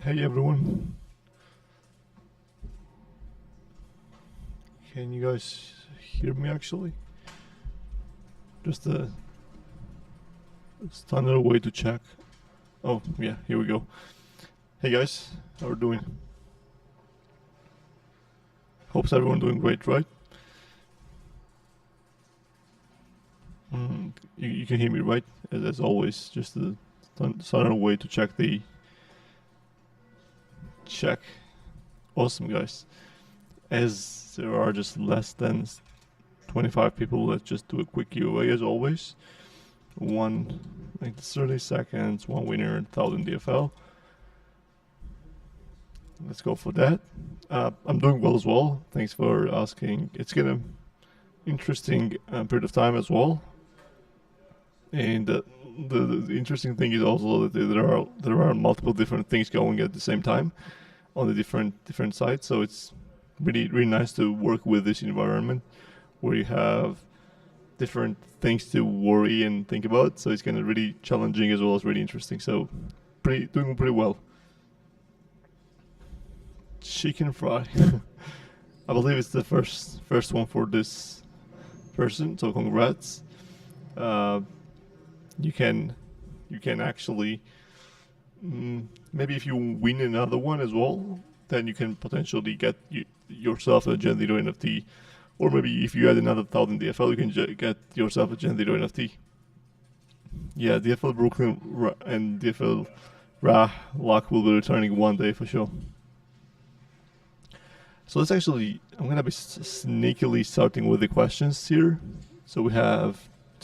Hey everyone. Can you guys hear me actually? Just a standard way to check. Oh yeah, here we go. Hey guys, how are you doing? Hopes everyone doing great, right? You can hear me, right? As always, just a standard way to check. Awesome, guys. As there are just less than 25 people, let's just do a quick giveaway as always. One, like 30 seconds, one winner, 1000 DFL. Let's go for that. I'm doing well as well. Thanks for asking. It's been an interesting period of time as well. And the interesting thing is also that there are multiple different things going at the same time on the different sites. So it's really nice to work with this environment where you have different things to worry and think about. So it's kind of really challenging as well as really interesting. So doing pretty well. Chicken fry. I believe it's the first one for this person. So congrats. You can actually maybe if you win another one as well, then you can potentially get yourself a Gen 0 NFT. Or maybe if you add another 1000 DFL, you can get yourself a Gen 0 NFT. Yeah, DFL Brooklyn and DFL Ra Lock will be returning one day for sure. So let's actually, I'm going to be sneakily starting with the questions here. So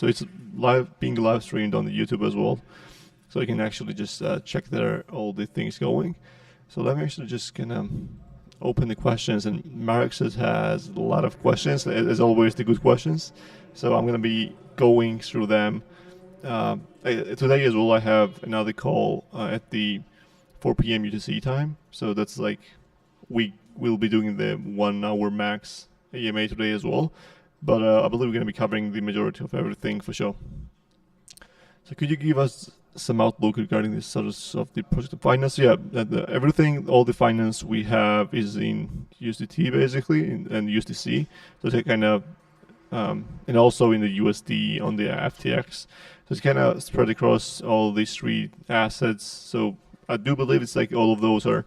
it's being live streamed on the YouTube as well. So you can actually just check there all the things going. So let me actually just gonna open the questions, and Marek has a lot of questions, as always, the good questions. So I'm gonna be going through them. Today as well, I have another call at the 4 p.m. UTC time. So that's like we will be doing the 1 hour max AMA today as well. But I believe we're gonna be covering the majority of everything for sure. So could you give us some outlook regarding the status of the project finance? Yeah, everything, all the finance we have is in USDT basically and USDC. So it's kind of, and also in the USD on the FTX. So it's kind of spread across all these three assets. So I do believe it's like all of those are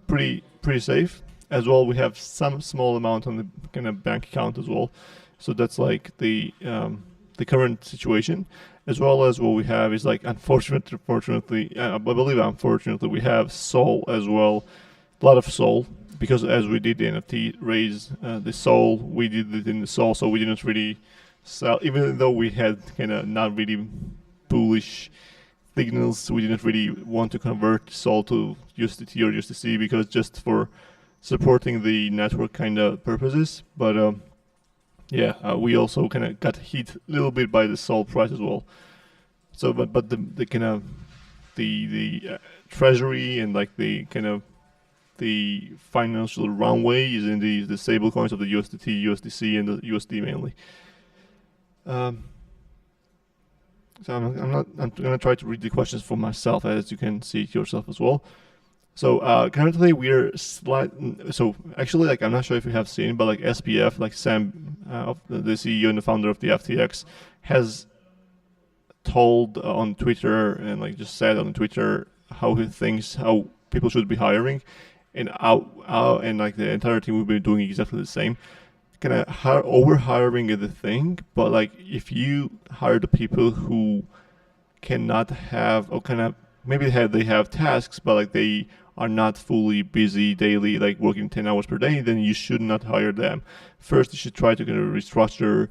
pretty safe. As well, we have some small amount on the kind of bank account as well. So that's like the current situation. As well as what we have is like, unfortunately, we have Sol as well, a lot of Sol, because as we did the NFT raise the Sol, we did it in the Sol, so we didn't really sell, even though we had kind of not really bullish signals, we didn't really want to convert Sol to USDT or USDC because just for supporting the network kind of purposes, but we also kind of got hit a little bit by the Sol price as well. So, but the kind of the treasury and like the kind of the financial runway is in the stable coins of the USDT, USDC, and the USD mainly. So I'm gonna try to read the questions for myself, as you can see it yourself as well. So currently we're so actually, like, I'm not sure if you have seen, but like SPF, like Sam, the CEO and the founder of the FTX, has told on Twitter and like just said on Twitter how he thinks how people should be hiring, and and like the entire team will be doing exactly the same. Kind of over hiring is the thing, but like if you hire the people who cannot have, or kind of maybe they have tasks, but like they are not fully busy daily, like working 10 hours per day, then you should not hire them. First, you should try to kind of restructure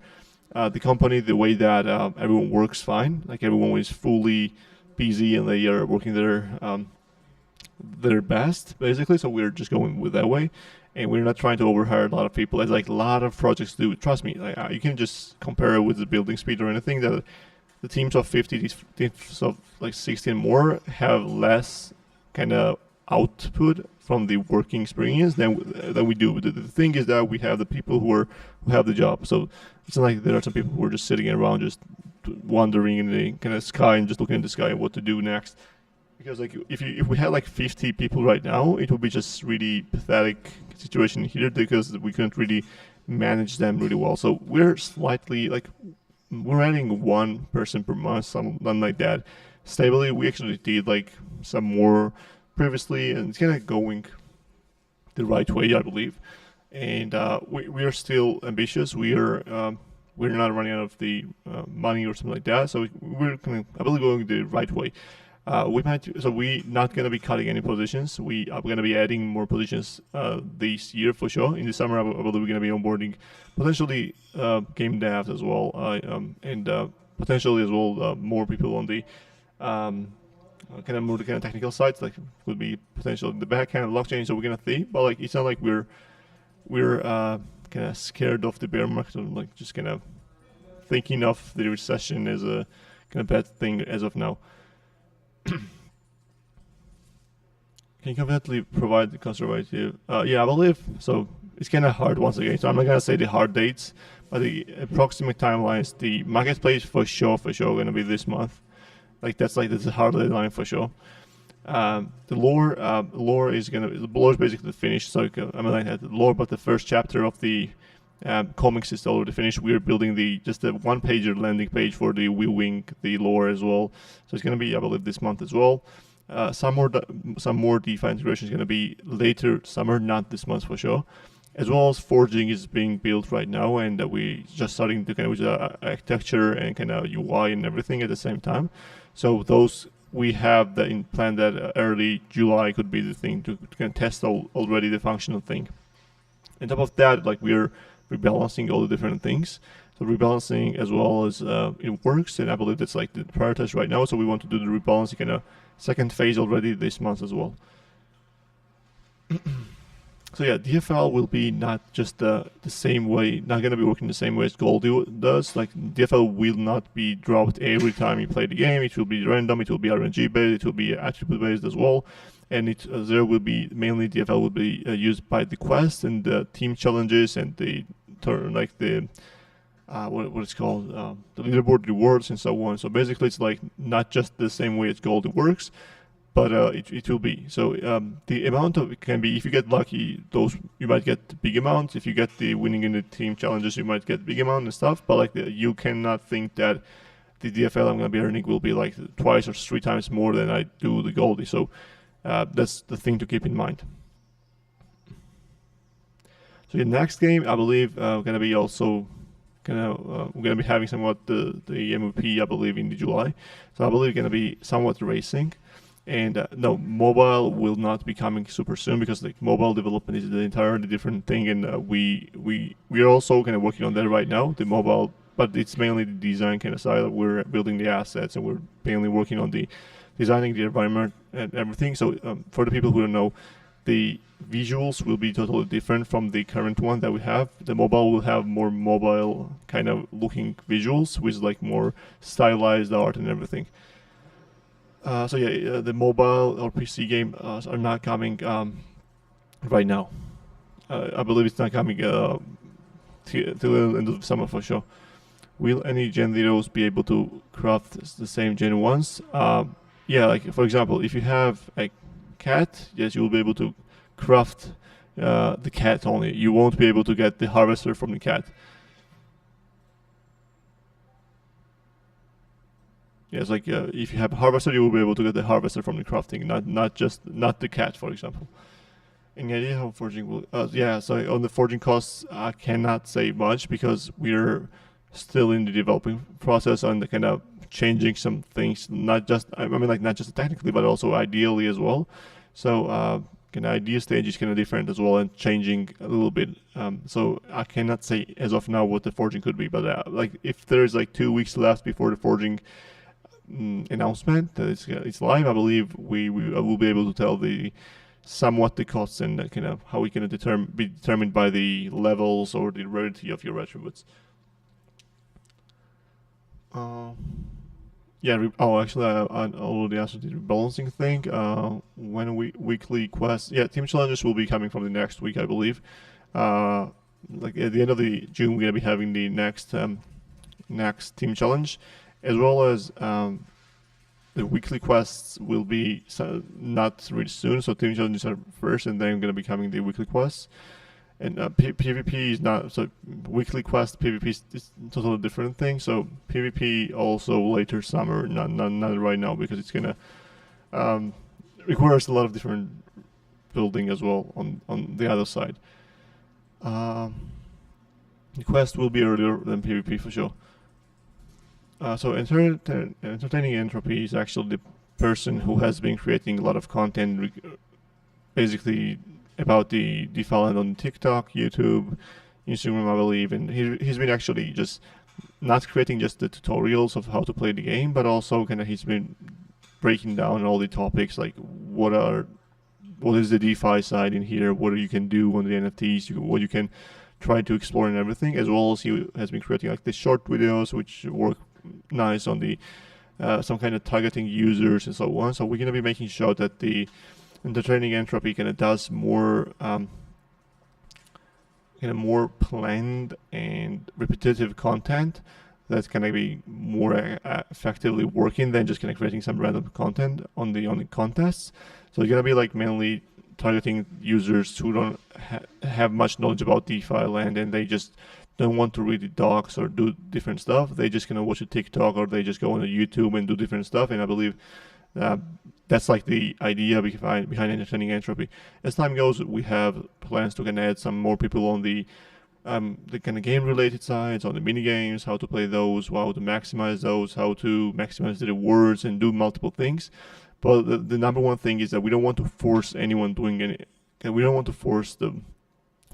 the company the way that everyone works fine, like everyone is fully busy and they are working their best, basically. So we're just going with that way, and we're not trying to overhire a lot of people, as like a lot of projects do. Trust me, like you can just compare it with the building speed or anything. That the teams of 50, these teams of like 60 and more have less kind of output from the working experience than we do. The thing is that we have the people who have the job. So it's not like there are some people who are just sitting around just wandering in the kind of sky and just looking at the sky and what to do next. Because like if we had like 50 people right now, it would be just really pathetic situation here because we couldn't really manage them really well. So we're slightly like we're adding one person per month, something like that. Stably, we actually did like some more previously, and it's kind of going the right way, I believe. And we are still ambitious. We're not running out of the money or something like that. So we're kind of, I believe, going the right way. We're not gonna be cutting any positions. We are gonna be adding more positions this year for sure. In the summer, I believe we're gonna be onboarding potentially game devs as well, and potentially as well more people on the kind of more the kind of technical sides, like would be potentially the back end of blockchain. So we're gonna see, but like it's not like we're kind of scared of the bear market, or like just kind of thinking of the recession as a kind of bad thing as of now. Can you confidently provide the conservative? Yeah, I believe so. It's kind of hard once again. So I'm not gonna say the hard dates, but the approximate timelines. The marketplace for sure gonna be this month. That's a hard deadline for sure. The lore is basically finished. So I mean, like the lore, but the first chapter of the comics is already finished. We're building just a one-pager landing page for the wing the lore as well. So it's gonna be, I believe, this month as well. Some more DeFi integration is gonna be later summer, not this month for sure. As well as forging is being built right now, and we just starting to kind of with architecture and kind of UI and everything at the same time. So those we have that in plan that early July could be the thing to kind of test already the functional thing. On top of that, like we're rebalancing all the different things. So rebalancing as well as it works, and I believe that's like the prioritize right now. So we want to do the rebalancing kind of second phase already this month as well. So yeah, DFL will be not just the same way, not going to be working the same way as Goldie does. Like DFL will not be dropped every time you play the game. It will be random, it will be RNG based, it will be attribute based as well. And there will be, mainly DFL will be used by the quest and the team challenges and the what it's called, the leaderboard rewards and so on. So basically it's like not just the same way as Goldie works, but it will be. So the amount of it can be, if you get lucky, you might get big amounts. If you get the winning in the team challenges, you might get big amount and stuff. But like you cannot think that the DFL I'm gonna be earning will be like twice or three times more than I do the Goldie. So that's the thing to keep in mind. So the next game, I believe, gonna be also we're gonna be having somewhat the MVP, I believe, in the July. So I believe gonna be somewhat racing. And no, mobile will not be coming super soon because like mobile development is an entirely different thing, and we are also kind of working on that right now. The mobile, but it's mainly the design kind of side. We're building the assets, and we're mainly working on the designing the environment and everything. So for the people who don't know, the visuals will be totally different from the current one that we have. The mobile will have more mobile kind of looking visuals with like more stylized art and everything. The mobile or PC game are not coming right now. I believe it's not coming till the end of the summer for sure. Will any Gen Zeros be able to craft the same Gen 1s? Yeah, like for example, if you have a cat, yes, you will be able to craft the cat only. You won't be able to get the harvester from the cat. Yeah, it's like if you have a harvester, you will be able to get the harvester from the crafting, not the cat, for example. Any idea how forging will? Yeah, so on the forging costs, I cannot say much because we're still in the developing process and kind of changing some things. Not just technically, but also ideally as well. So kind of idea stage is kind of different as well and changing a little bit. So I cannot say as of now what the forging could be, but like if there's like 2 weeks left before the forging announcement that it's live, I believe we will be able to tell somewhat the costs and kind of how we can be determined by the levels or the rarity of your attributes. Actually, I already answered the rebalancing thing. When weekly quests, team challenges will be coming from the next week, I believe. Like at the end of the June, we're gonna be having the next team challenge, as well as the weekly quests will be not really soon, so team challenges are first, and then going to be coming the weekly quests. And PvP is not, so weekly quest PvP is totally different thing. So PvP also later summer, not right now, because it's gonna requires a lot of different building as well on the other side. The quest will be earlier than PvP for sure. So entertaining entropy is actually the person who has been creating a lot of content, basically about the DeFi land on TikTok, YouTube, Instagram, I believe, and he's been actually just not creating just the tutorials of how to play the game, but also kind of he's been breaking down all the topics, like what is the DeFi side in here, what you can do on the NFTs, what you can try to explore and everything, as well as he has been creating like the short videos which work nice on the some kind of targeting users and so on. So we're gonna be making sure that the entertaining entropy kind of does more more planned and repetitive content that's going to be more effectively working than just kind of creating some random content on the contests. So it's going to be like mainly targeting users who don't have much knowledge about DeFi land, and they just don't want to read the docs or do different stuff. They just gonna watch a TikTok, or they just go on YouTube and do different stuff. And I believe that's like the idea behind entertaining entropy. As time goes, we have plans to kind of add some more people on the kind of game-related sides, on the mini games, how to play those, how to maximize those, how to maximize the rewards, and do multiple things. But the number one thing is that we don't want to force anyone doing any. We don't want to force the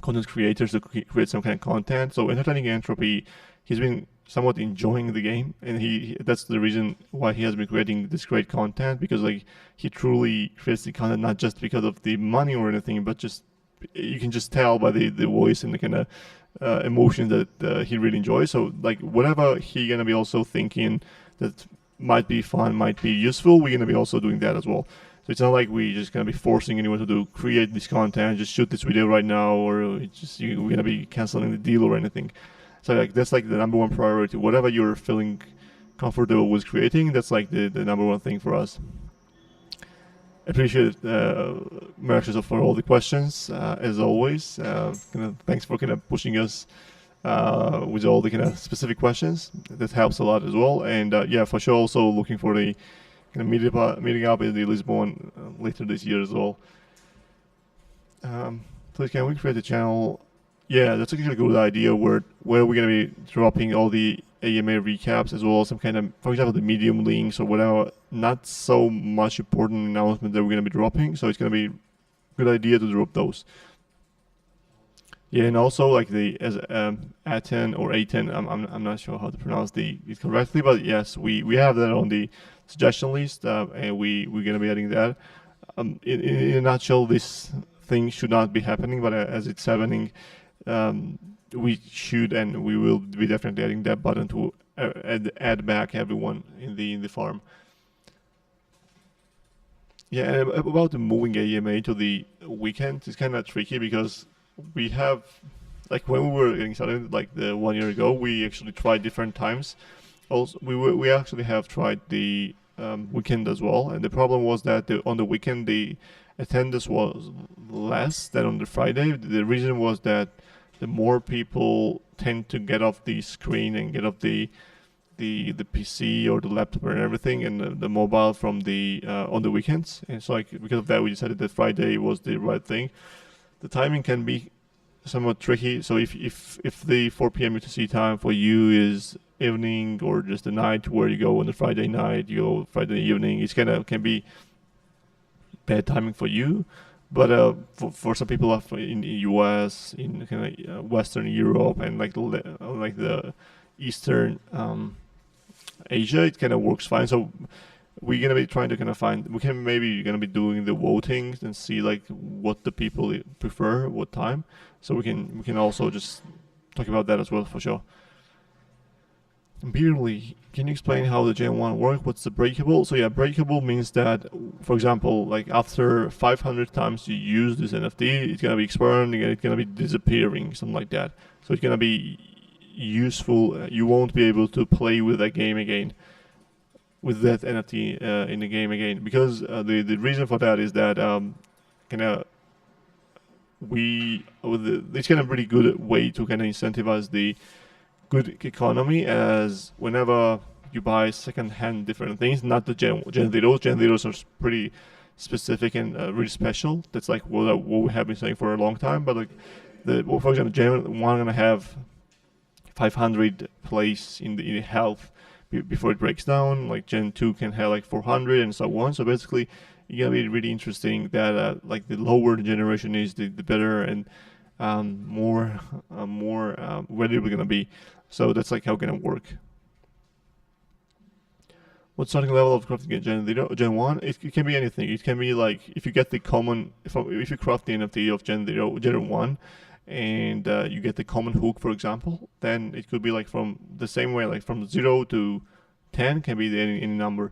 content creators to create some kind of content. So entertaining entropy, he's been somewhat enjoying the game, and he that's the reason why he has been creating this great content, because like he truly creates the content not just because of the money or anything, but just you can just tell by the voice and the kind of emotions that he really enjoys. So like whatever he gonna be also thinking that might be fun, might be useful, we're gonna be also doing that as well. So it's not like we just gonna be forcing anyone to create this content, just shoot this video right now, or we're gonna be canceling the deal or anything. So like that's like the number one priority. Whatever you're feeling comfortable with creating, that's like the number one thing for us. Appreciate Marcus for all the questions as always. Thanks for kind of pushing us with all the kind of specific questions. That helps a lot as well. And yeah, for sure, also looking for the kind of meeting up in the Lisbon later this year as well. Please, can we create a channel? Yeah, that's actually a good idea. Where we're gonna be dropping all the AMA recaps as well as some kind of, for example, the Medium links or whatever. Not so much important announcement that we're gonna be dropping. So it's gonna be a good idea to drop those. Yeah, and also like the as A10 or A10, I'm not sure how to pronounce it correctly, but yes, we have that on the suggestion list, and we're gonna be adding that. In a nutshell, this thing should not be happening, but as it's happening, we should and we will be definitely adding that button to add back everyone in the farm. Yeah, and about the moving AMA to the weekend, it's kind of tricky because we have, like when we were getting started, like the 1 year ago, we actually tried different times. Also, we actually have tried the weekend as well, and the problem was that on the weekend the attendance was less than on the Friday. The reason was that the more people tend to get off the screen and get off the PC or the laptop and everything, and the mobile from the on the weekends. And so like because of that, we decided that Friday was the right thing. The timing can be somewhat tricky. So if the 4 p.m. UTC time for you is evening or just the night where you go on the Friday night, you go Friday evening, it's can be bad timing for you. But for some people in the US, in kind of Western Europe and like the Eastern Asia, it kind of works fine. So we're gonna be trying to kind of find. Maybe gonna be doing the voting and see like what the people prefer, what time. So we can also just talk about that as well for sure. Beerly, can you explain how the Gen 1 works? What's the breakable? So yeah, breakable means that, for example, like after 500 times you use this NFT, it's gonna be expiring and it's gonna be disappearing, something like that. So it's gonna be useful. You won't be able to play with that game again. with that NFT in the game again, because the reason for that is that kind of it's kind of pretty good way to kind of incentivize the good economy, as whenever you buy second-hand different things, not the Gen Zeros. Gen Zeros are pretty specific and really special. That's like what we have been saying for a long time. But like for example, Gen 1 gonna have 500 place in the health before it breaks down. Like Gen 2 can have like 400 and so on. So basically, it's gonna be really interesting that like the lower the generation is, the better and more valuable gonna be. So that's like how it's gonna work. What starting level of crafting Gen 1? It can be anything. It can be like if you get the common, if you craft the NFT of Gen 1, and you get the common hook, for example, then it could be like from the same way, like from 0 to 10 can be any number.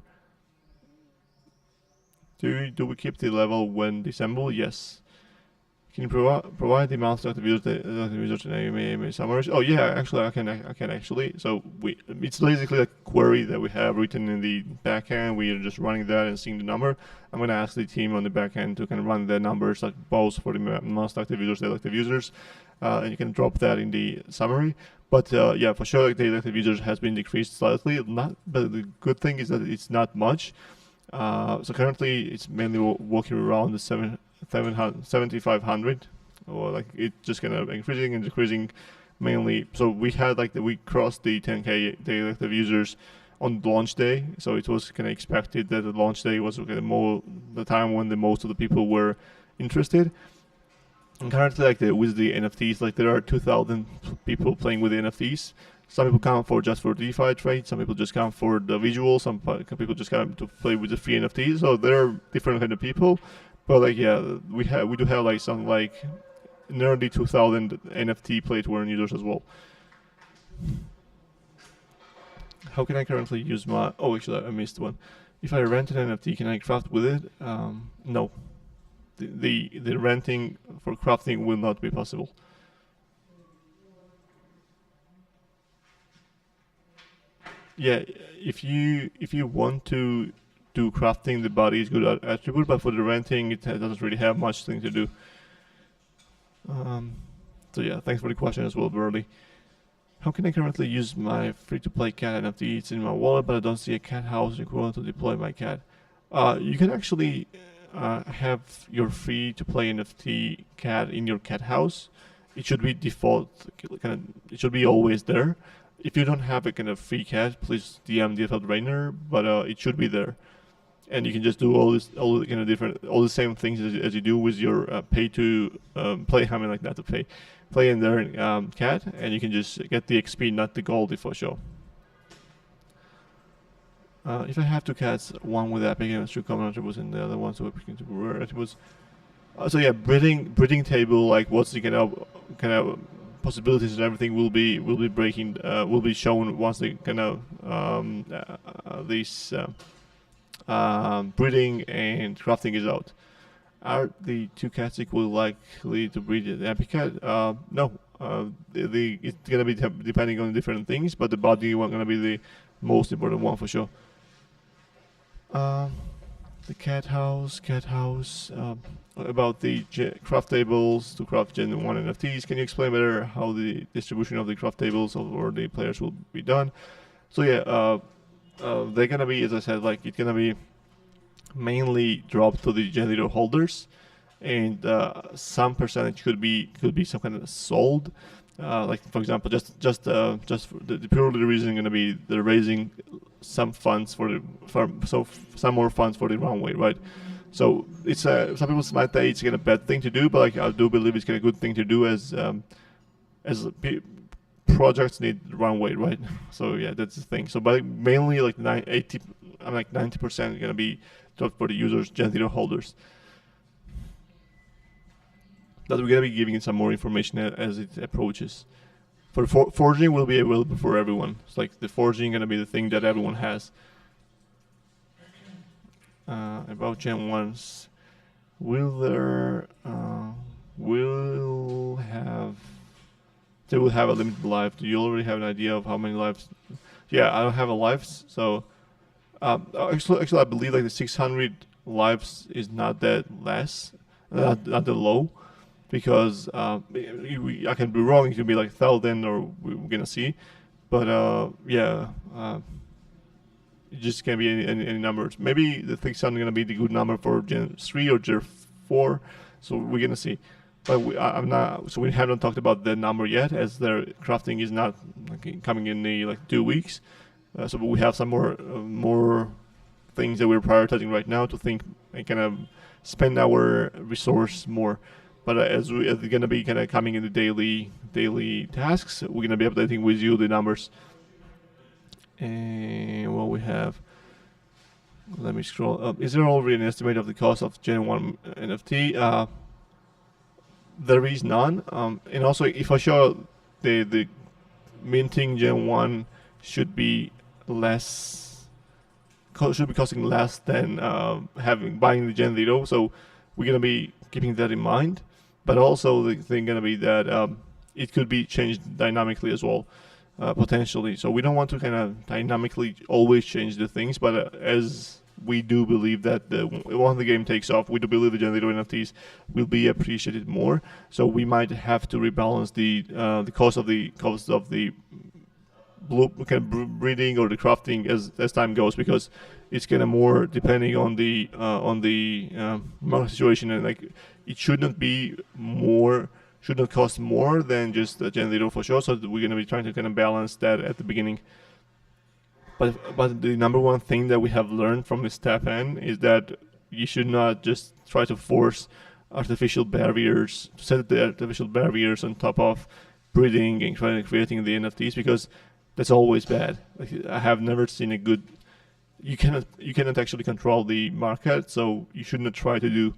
Do we keep the level when disassembled? Yes. Can you provide the mouse active user name summaries? Oh yeah, actually I can actually. So it's basically a query that we have written in the backend. We are just running that and seeing the number. I'm gonna ask the team on the backend to kind of run the numbers, like both for the most active users, the active users, and you can drop that in the summary. But yeah, for sure, like, the active users has been decreased slightly. But the good thing is that it's not much. So currently it's mainly walking around the 7,500, or like it's just kind of increasing and decreasing mainly. So we had like we crossed the 10k daily active users on the launch day, so it was kind of expected that the launch day was kind of the time when the most of the people were interested. And currently, like with the NFTs, like there are 2,000 people playing with the NFTs. Some people come for just for DeFi trade. Some people just come for the visual. Some people just come to play with the free NFTs. So there are different kind of people. But like yeah, we do have like some like nearly 2,000 NFT play to earn users as well. How can I currently use my? Oh, actually, I missed one. If I rent an NFT, can I craft with it? No. The renting for crafting will not be possible. Yeah, if you want to do crafting, the body is good attribute, but for the renting, it doesn't really have much thing to do. So yeah, thanks for the question as well, Burley. How can I currently use my free-to-play cat NFT? It's in my wallet, but I don't see a cat house equivalent to deploy my cat. You can actually have your free-to-play NFT cat in your cat house. It should be default, it should be always there. If you don't have a kind of free cat, please DM DFL Trainer, but it should be there. And you can just do all the kind of different, all the same things as you do with your pay to play. I mean, like not to play in their cat, and you can just get the XP, not the gold, for sure. If I have two cats, one with epic and two common attributes, and the other one so to rare attributes. So yeah, breeding table, like what's the kind of possibilities and everything will be breaking will be shown once the kind of these breeding and crafting is out. Are the two cats equally likely to breed an epic cat? No. It's gonna be depending on different things, but the body one gonna be the most important one for sure. The cat house. About the craft tables to craft Gen 1 NFTs. Can you explain better how the distribution of the craft tables or the players will be done? So yeah, they're gonna be, as I said, like it's gonna be mainly dropped to the Gen 0 holders, and some percentage could be some kind of sold. Like for example, just for the purely reason going to be they're raising some funds some more funds for the runway, right? So it's some people might say it's a bad thing to do, but like I do believe it's a good thing to do as projects need runway, right? So yeah, that's the thing. So but mainly like 90% gonna be dropped for the users, Gen 0 holders. That we're gonna be giving it some more information as it approaches. For forging will be available for everyone. It's like the forging gonna be the thing that everyone has. About Gen 1s, they will have a limited life. Do you already have an idea of how many lives? Yeah, I don't have a lives, so Actually, I believe like the 600 lives is not that less, not that low, because I can be wrong. It could be like 1,000, or we're gonna see. But yeah, it just can be any numbers. Maybe the 600 gonna be the good number for Gen 3 or Gen 4. So we're gonna see. But I'm not. So we haven't talked about the number yet, as their crafting is not coming in the 2 weeks. So we have some more things that we're prioritizing right now to think and kind of spend our resource more. But as we're gonna be kind of coming in the daily tasks, we're gonna be updating with you the numbers. And what we have. Let me scroll up. Is there already an estimate of the cost of Gen 1 NFT? There is none. And also, if I show the minting Gen 1 should be costing less than buying the Gen 0. So we're gonna be keeping that in mind. But also the thing gonna be that it could be changed dynamically as well, potentially. So we don't want to kind of dynamically always change the things, but as we do believe that once the game takes off, we do believe the Gen 0 NFTs will be appreciated more. So we might have to rebalance the cost of the kind of breeding or the crafting as time goes, because it's kind of more depending on the market situation, and it shouldn't cost more than just the Gen 0 for sure. So we're going to be trying to kind of balance that at the beginning. But the number one thing that we have learned from this tap N is that you should not just try to force artificial barriers, to set the artificial barriers on top of breeding and creating the NFTs, because that's always bad. I have never seen a good. You cannot actually control the market, so you should not try to do.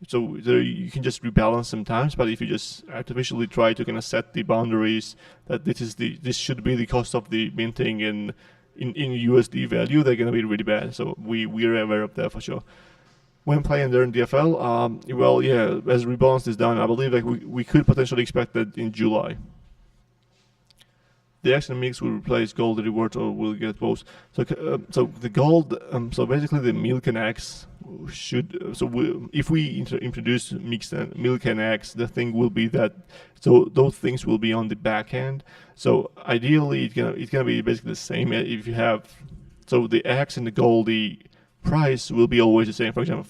So you can just rebalance sometimes, but if you just artificially try to kind of set the boundaries that this should be the cost of the minting in USD value, they're gonna be really bad. So we're aware of that for sure. When playing during DFL, well, yeah, as rebalance is done, I believe we could potentially expect that in July. The X and mix will replace gold rewards, or will get both. So the gold, so basically the milk and X should. If we introduce mix and milk and X, the thing will be that. So those things will be on the back end. So ideally, it's gonna be basically the same. If you have, so the X and the gold, the price will be always the same. For example,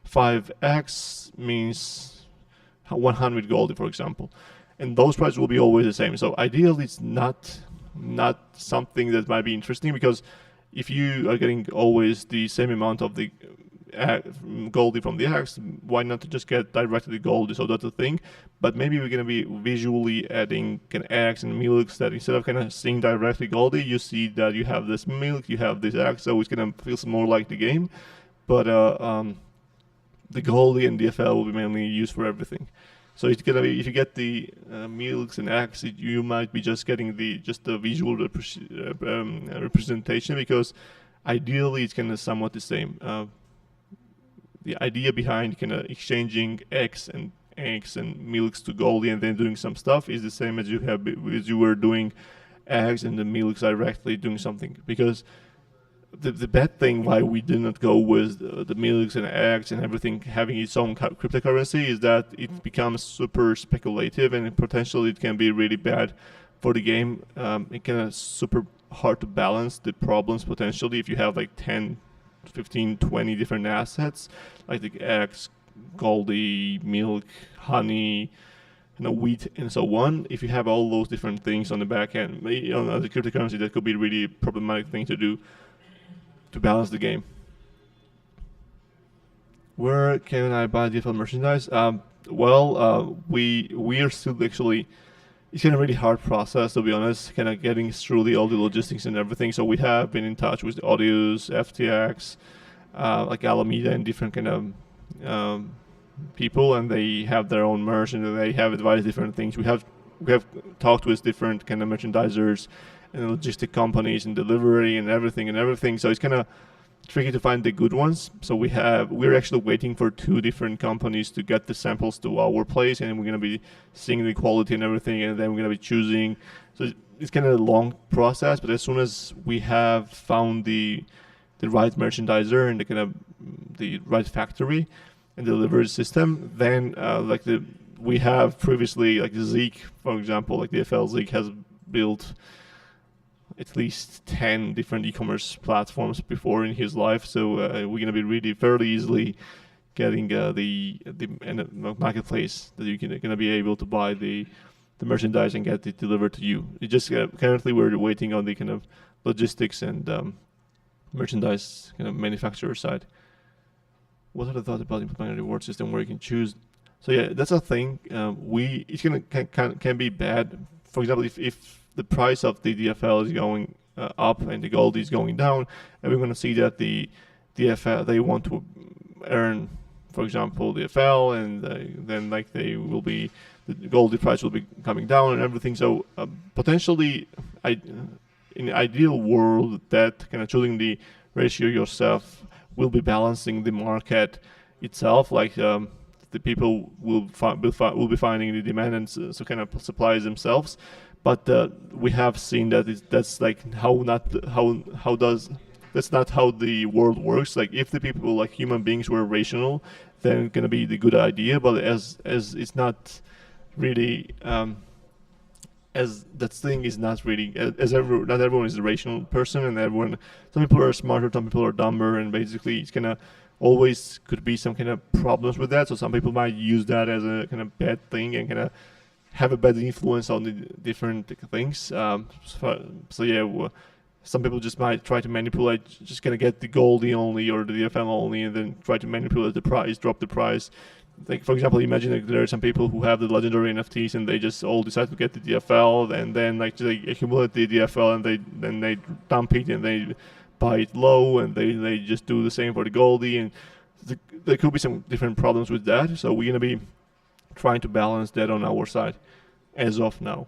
5X means 100 gold, for example. And those prices will be always the same. So ideally, it's not something that might be interesting, because if you are getting always the same amount of the Goldie from the X, why not just get directly Goldie? So that's the thing. But maybe we're going to be visually adding kind of X and milks, that instead of kind of seeing directly Goldie, you see that you have this milk, you have this X, so it's going to feel more like the game. But the Goldie and DFL will be mainly used for everything. So it's gonna be, if you get the milks and eggs, you might be just getting the visual representation, because ideally it's kind of somewhat the same. The idea behind kind of exchanging eggs and milks to Goldie and then doing some stuff is the same as you were doing eggs and the milks directly doing something. Because the bad thing why we did not go with the milks and eggs and everything having its own cryptocurrency is that it becomes super speculative, and potentially it can be really bad for the game. It can be super hard to balance the problems potentially if you have like 10, 15, 20 different assets, like the eggs, Goldie, milk, honey, wheat, and so on. If you have all those different things on the back end, as a cryptocurrency, that could be a really problematic thing to do to balance the game. Where can I buy DFL merchandise? We are still actually, it's kind of really hard process, to be honest, kind of getting through all the logistics and everything. So we have been in touch with the Audius, FTX, like Alameda, and different kind of people, and they have their own merch, and they have advised different things. We have talked with different kind of merchandisers and logistic companies and delivery and everything. So it's kind of tricky to find the good ones. So we're actually waiting for 2 different companies to get the samples to our place, and we're going to be seeing the quality and everything, and then we're going to be choosing. So it's kind of a long process, but as soon as we have found the the right merchandiser and the kind of the right factory and delivery system, then we have previously, like Zeke, for example, like the FL Zeke has built at least 10 different e-commerce platforms before in his life, so we're gonna be really fairly easily getting the marketplace that you're gonna be able to buy the merchandise and get it delivered to you. It just currently we're waiting on the kind of logistics and merchandise kind of manufacturer side. What are the thoughts about implementing a reward system where you can choose? So yeah, that's a thing. It's gonna can be bad. For example, if the price of the DFL is going up and the gold is going down, and we're gonna see that the DFL they want to earn, for example, the FL, and then like they will be the gold price will be coming down and everything. So potentially, in the ideal world, that kind of choosing the ratio yourself will be balancing the market itself. Like the people will be finding the demand and so kind of supplies themselves. But we have seen that that's like that's not how the world works. Like if the people, like human beings, were rational, then it's gonna be the good idea. But as it's not really as that thing is not really not everyone is a rational person, and some people are smarter, some people are dumber, and basically it's gonna always could be some kind of problems with that. So some people might use that as a kind of bad thing and kind of have a bad influence on the different things. So yeah, some people just might try to manipulate, just gonna get the Goldie only or the DFM only, and then try to manipulate the price, drop the price. Like for example, imagine that there are some people who have the legendary NFTs and they just all decide to get the DFL, and then like they accumulate the DFL and they dump it and they buy it low, and they just do the same for the Goldie, and there could be some different problems with that. So we're gonna be trying to balance that on our side as of now.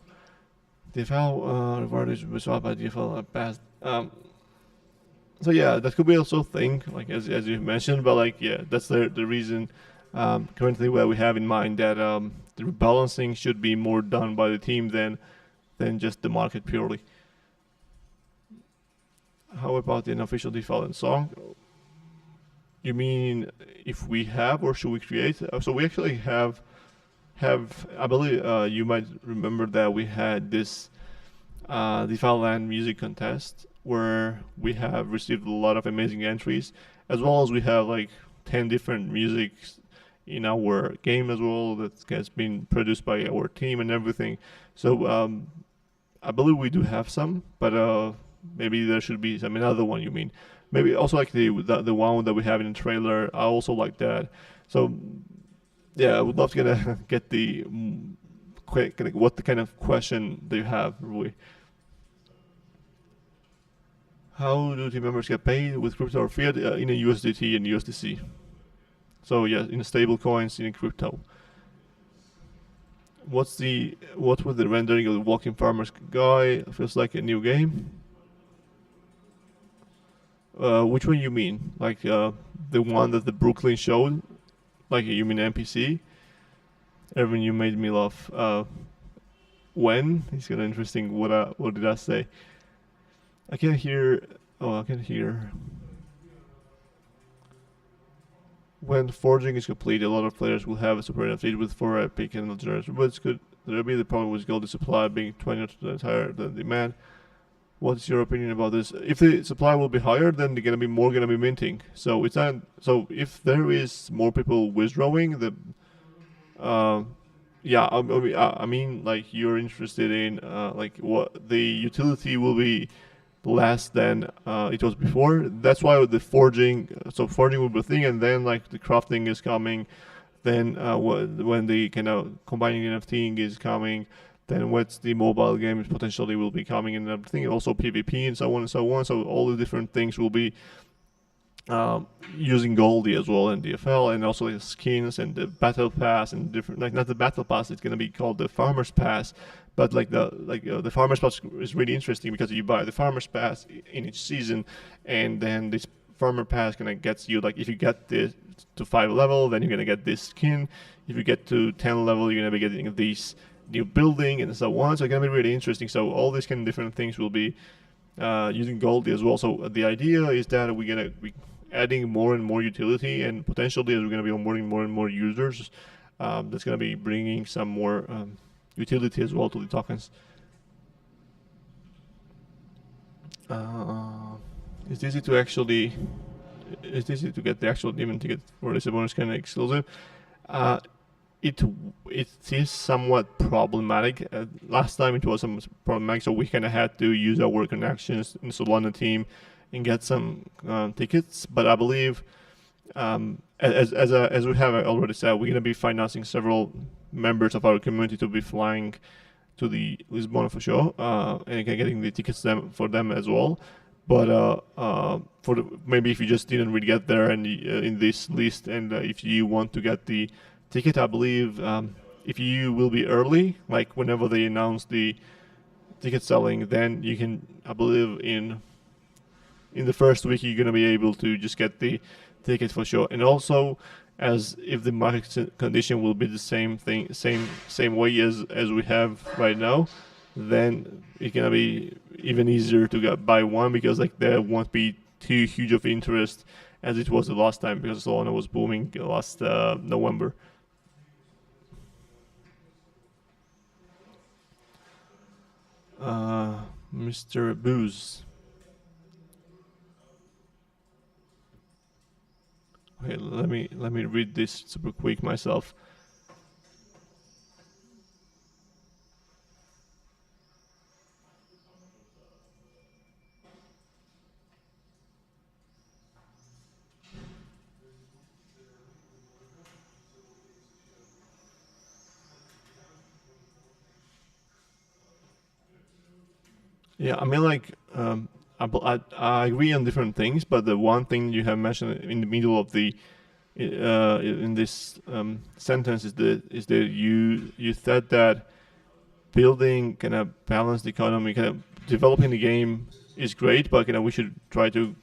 DFL reward is resolved by DFL past. So yeah, that could be also a thing, like as you mentioned, but like yeah, that's the reason currently where we have in mind that the rebalancing should be more done by the team than just the market purely. How about the unofficial default and song? You mean if we have, or should we create? So we actually have. I believe you might remember that we had this DeFi Land music contest where we have received a lot of amazing entries, as well as we have like 10 different musics in our game as well that has been produced by our team and everything. So I believe we do have some, but maybe there should be some another one. You mean maybe also like the one that we have in the trailer? I also like that. So. Yeah, I would love to get the what the kind of question do you have, Rui? How do team members get paid with crypto or fiat in a USDT and USDC? So yeah, in stable coins in crypto. What with the rendering of the walking farmers guy? Feels like a new game. Which one you mean? Like the one that the Brooklyn showed? Like you mean NPC? Erwin, you made me laugh. When? It's kind of interesting. What did I say? I can hear. Oh, I can hear. When forging is complete, a lot of players will have a super NFT with 4 epic and legendaries. But could there be the problem with gold supply being 20% higher than demand? What's your opinion about this? If the supply will be higher, then they're gonna be minting. So it's not. So if there is more people withdrawing, yeah, I mean, like you're interested in like what the utility will be less than it was before. That's why with the forging. So forging will be a thing, and then like the crafting is coming. Then when the kind of combining NFTing is coming. Then what's the mobile games potentially will be coming and everything, also PvP and so on and so on. So all the different things will be using Goldie as well and DFL, and also the skins and the battle pass and different, like not the battle pass, it's gonna be called the farmer's pass, but like the farmer's pass is really interesting because you buy the farmer's pass in each season, and then this farmer pass kind of gets you, like if you get this to 5 level, then you're gonna get this skin. If you get to 10 level, you're gonna be getting these new building and so on. So it's gonna be really interesting. So all these kind of different things will be using Goldie as well. So the idea is that we're gonna be adding more and more utility, and potentially as we're gonna be onboarding more and more users, that's gonna be bringing some more utility as well to the tokens. It's easy to actually. It's easy to get the actual demon ticket for this bonus kind of exclusive. Uh, it is somewhat problematic. Last time it was some problematic, so we kind of had to use our connections in Solana team and get some tickets. But I believe, as we have already said, we're gonna be financing several members of our community to be flying to the Lisbon for sure, and getting the tickets for them as well. But maybe if you just didn't really get there and in this list, and if you want to get the ticket, I believe if you will be early, like whenever they announce the ticket selling, then you can, I believe in the first week you're gonna be able to just get the ticket for sure. And also, as if the market condition will be the same way as we have right now, then it's gonna be even easier to buy one, because like there won't be too huge of interest as it was the last time, because Solana was booming last November. Mr. Booze. Okay, let me read this super quick myself. Yeah, I mean, like, I agree on different things, but the one thing you have mentioned in the middle of the in this sentence is that you said that building kind of balanced economy, kind of developing the game is great, but we should try to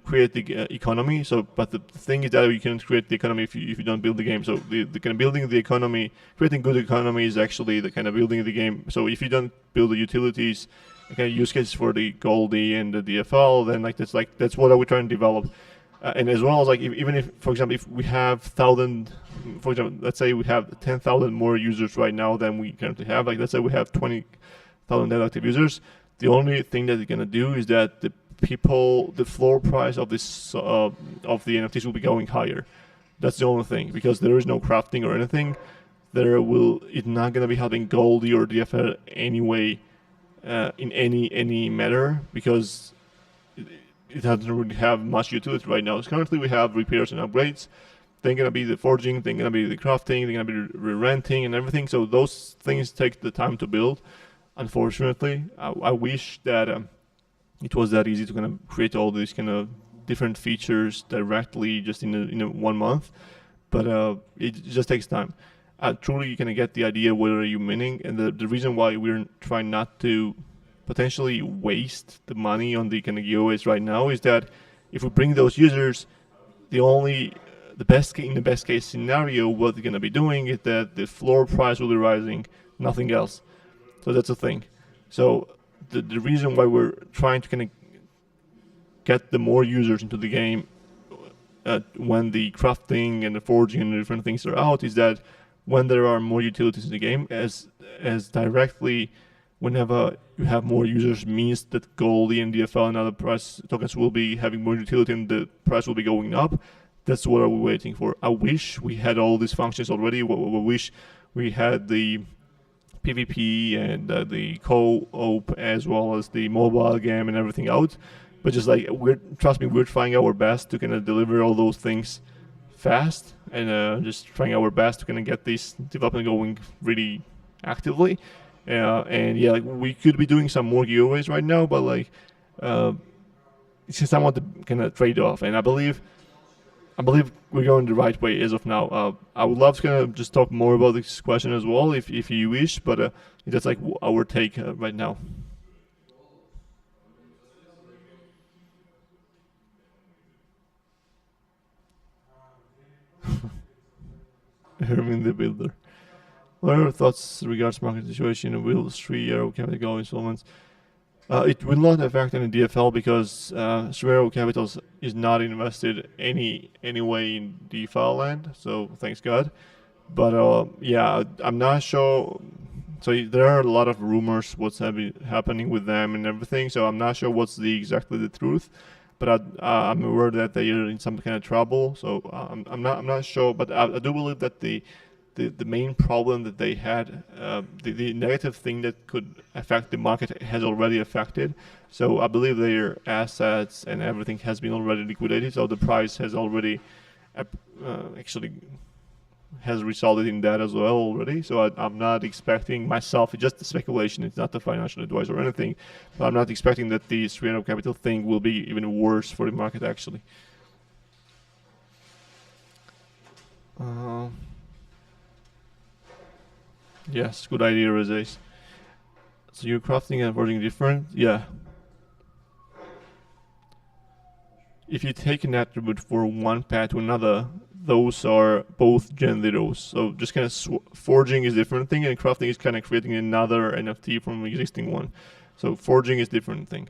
create the economy. So, but the thing is that you can't create the economy if you don't build the game. So the kind of building the economy, creating good economy is actually the kind of building the game. So if you don't build the utilities, kind of use cases for the Goldie and the DFL, then that's what we're trying to develop. And as well as even if, for example, if we have 1,000, for example, let's say we have 10,000 more users right now than we currently have. Like let's say we have 20,000 net active users. The only thing that it's gonna do is that the floor price of this of the NFTs will be going higher. That's the only thing, because there is no crafting or anything. It's not gonna be helping Goldie or DFL anyway, in any matter, because it doesn't really have much utility right now. So currently we have repairs and upgrades. They're gonna be the forging, they're gonna be the crafting, they're gonna be renting and everything. So those things take the time to build. Unfortunately, I wish that it was that easy to kind of create all these kind of different features directly just in a 1 month, but it just takes time. Truly, you can get the idea what are you meaning, and the reason why we're trying not to potentially waste the money on the kind of giveaways right now is that if we bring those users, in the best case scenario, what they're gonna be doing is that the floor price will be rising, nothing else. So that's the thing. So the reason why we're trying to kind of get the more users into the game when the crafting and the forging and the different things are out is that when there are more utilities in the game, as directly whenever you have more users means that Goldie and DFL and other price tokens will be having more utility and the price will be going up. That's what we're waiting for. I wish we had all these functions already. We wish we had the PvP and the co-op as well as the mobile game and everything out. But just trust me, we're trying our best to kind of deliver all those things fast, and just trying our best to kind of get this development going really actively. And yeah, we could be doing some more giveaways right now, but it's just somewhat the kind of trade-off. And I believe we're going the right way as of now. I would love to kind of just talk more about this question as well, if you wish, but that's our take right now. Herman the Builder. What are your thoughts regards market situation? Will 3 year capital go installments? It will not affect any DFL because Sphero Capital is not invested anyway in DeFi land, so thanks God. But yeah, I'm not sure. So there are a lot of rumors what's happening with them and everything. So I'm not sure what's exactly the truth. But I'm aware that they are in some kind of trouble. So I'm not sure. But I do believe that the main problem that they had, the negative thing that could affect the market has already affected. So I believe their assets and everything has been already liquidated. So the price has already actually has resulted in that as well already. So I'm not expecting myself, it's just a speculation, it's not a financial advice or anything, but I'm not expecting that the Sphere Capital thing will be even worse for the market actually. Yes, good idea, Rezace. So you're crafting and forging different? Yeah. If you take an attribute for one path to another, those are both Gen 0s. So just kind of forging is a different thing, and crafting is kind of creating another NFT from an existing one. So forging is different thing.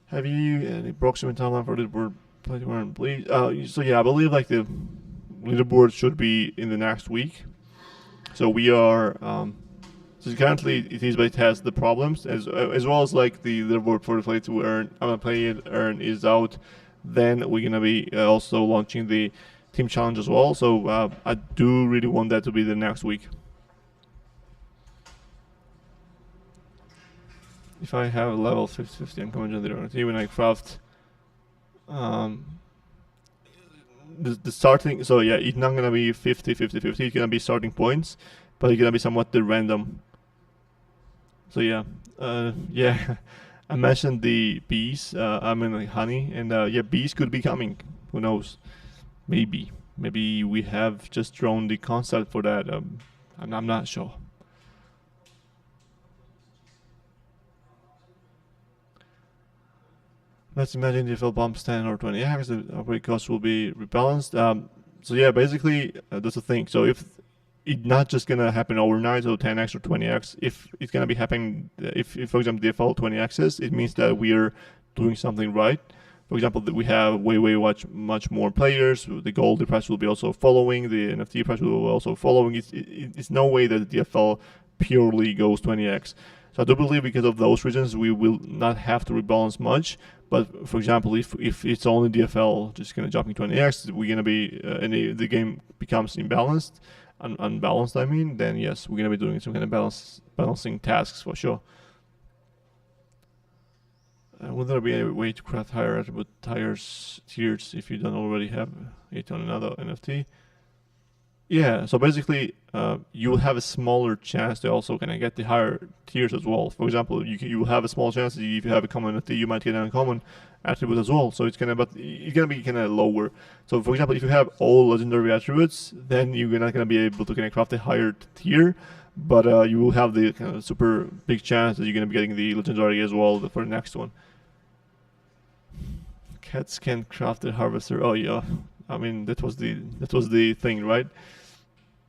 Have you any approximate timeline for the leaderboard? Please. So yeah, I believe like the leaderboard should be in the next week. So we are. So currently it is, but it has the problems as well as like the leaderboard for the play to earn. Play and earn is out. Then we're gonna be also launching the team challenge as well. So I do really want that to be the next week. If I have a level 50-50 uncommon generator when I craft the starting, so yeah, it's not gonna be 50-50-50, it's gonna be starting points, but it's gonna be somewhat random. So yeah, yeah, I mentioned the bees, I mean like honey, and yeah, bees could be coming, who knows, maybe we have just drawn the concept for that, I'm not sure. Let's imagine if it bumps 10 or 20 x, the operating cost will be rebalanced. So yeah, basically that's the thing. So if it's not just gonna happen overnight, so 10x or 20x, if it's gonna be happening, if for example the default 20x's, it means that we are doing something right. For example, that we have way much more players. The gold, the price will be also following. The NFT price will be also following. It's no way that the DFL purely goes 20x. So I do believe because of those reasons we will not have to rebalance much. But for example, if it's only DFL just gonna jumping 20x, we're gonna be and the game becomes imbalanced, unbalanced. I mean, then yes, we're gonna be doing some kind of balancing tasks for sure. Would there be a way to craft higher attribute tiers if you don't already have it on another NFT? Yeah, so basically, you have a smaller chance to also kind of get the higher tiers as well. For example, you have a small chance if you have a common NFT, you might get an uncommon attribute as well. So it's gonna be kind of lower. So for example, if you have all legendary attributes, then you're not gonna be able to kind of craft a higher tier, but you will have the kind of super big chance that you're gonna be getting the legendary as well for the next one. Cats can craft the harvester. Oh yeah, I mean that was the thing, right?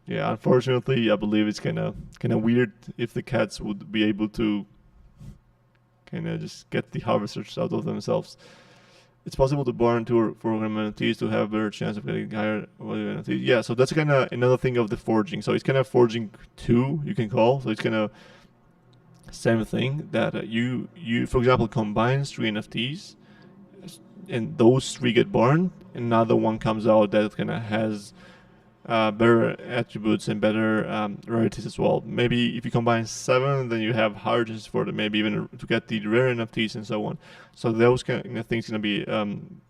Yeah, unfortunately, I believe it's kind of weird if the cats would be able to kind of just get the harvesters out of themselves. It's possible to burn two program NFTs to have a better chance of getting higher value NFTs. Yeah, so that's kind of another thing of the forging. So it's kind of forging 2, you can call. So it's kind of same thing that you for example combines 3 NFTs, and those 3 get burned. Another one comes out that kind of has better attributes and better rarities as well. Maybe if you combine 7, then you have higher chances for maybe even to get the rare NFTs and so on. So those kind of things going to be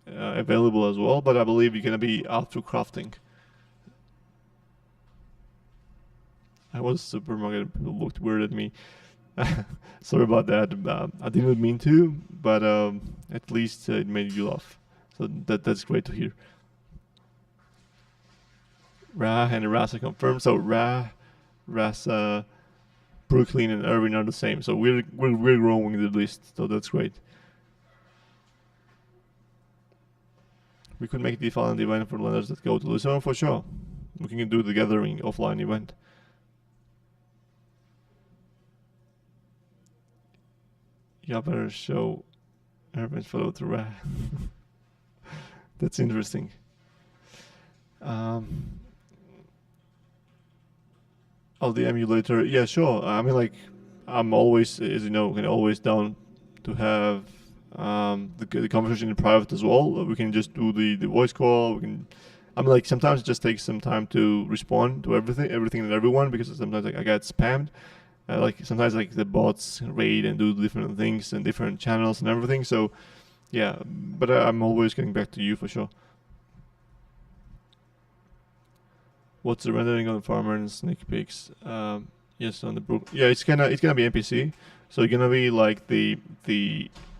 available as well. But I believe you're going to be out through crafting. I was supermarket. People looked weird at me. Sorry about that. I didn't mean to, but at least it made you laugh. So that's great to hear. Ra and Rasa confirmed. So Rasa, Brooklyn, and Irving are the same. So we're growing the list. So that's great. We could make the offline event for lenders that go to Lucerne for sure. We can do the gathering offline event. You better show airplanes follow through. That's interesting. Um, oh, the emulator. Yeah, sure. I mean, like, I'm always, as you know, always down to have the conversation in private as well. We can just do the voice call. We can. I mean, like, sometimes it just takes some time to respond to everything and everyone, because sometimes like I get spammed. Like sometimes like the bots raid and do different things and different channels and everything. So yeah, but I'm always getting back to you for sure. What's the rendering on the farmer and sneak peeks? Yes, on the book. Yeah, it's gonna be NPC. So you're gonna be like the